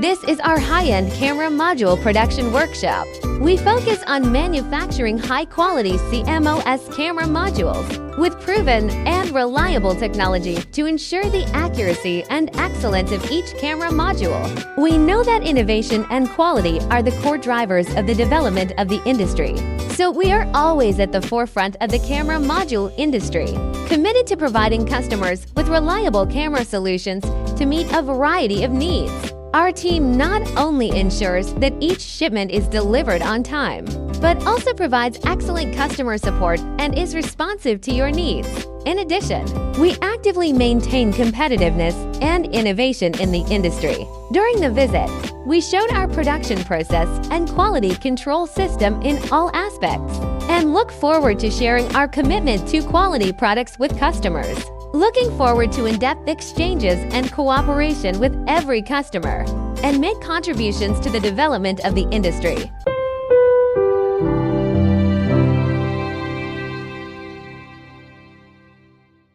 This is our high-end camera module production workshop. We focus on manufacturing high-quality CMOS camera modules with proven and reliable technology to ensure the accuracy and excellence of each camera module. We know that innovation and quality are the core drivers of the development of the industry, so we are always at the forefront of the camera module industry, committed to providing customers with reliable camera solutions to meet a variety of needs. Our team not only ensures that each shipment is delivered on time, but also provides excellent customer support and is responsive to your needs. In addition, we actively maintain competitiveness and innovation in the industry. During the visit, we showed our production process and quality control system in all aspects, and look forward to sharing our commitment to quality products with customers. Looking forward to in-depth exchanges and cooperation with every customer, and make contributions to the development of the industry.